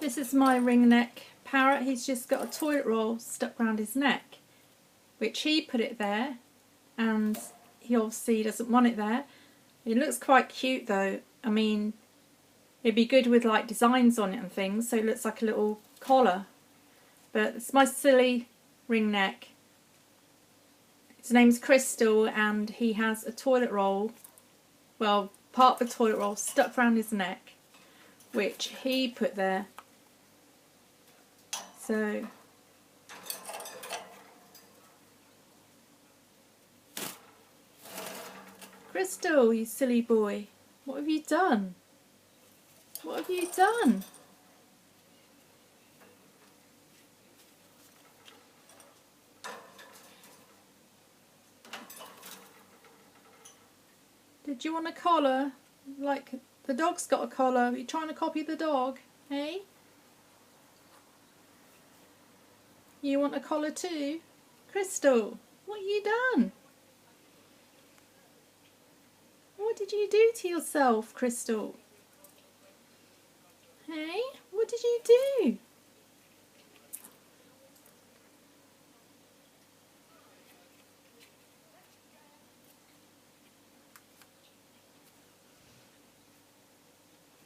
This is my ringneck parrot. He's just got a toilet roll stuck round his neck, which he put it there, and he obviously doesn't want it there. It looks quite cute though. I mean, it'd be good with like designs on it and things, so it looks like a little collar. But it's my silly ringneck. His name's Crystal, and he has a toilet roll, well, part of a toilet roll stuck round his neck, which he put there. So Crystal, you silly boy, what have you done? What have you done? Did you want a collar? Like the dog's got a collar. Are you trying to copy the dog? Hey? You want a collar too? Crystal, what have you done? What did you do to yourself, Crystal? Hey? What did you do?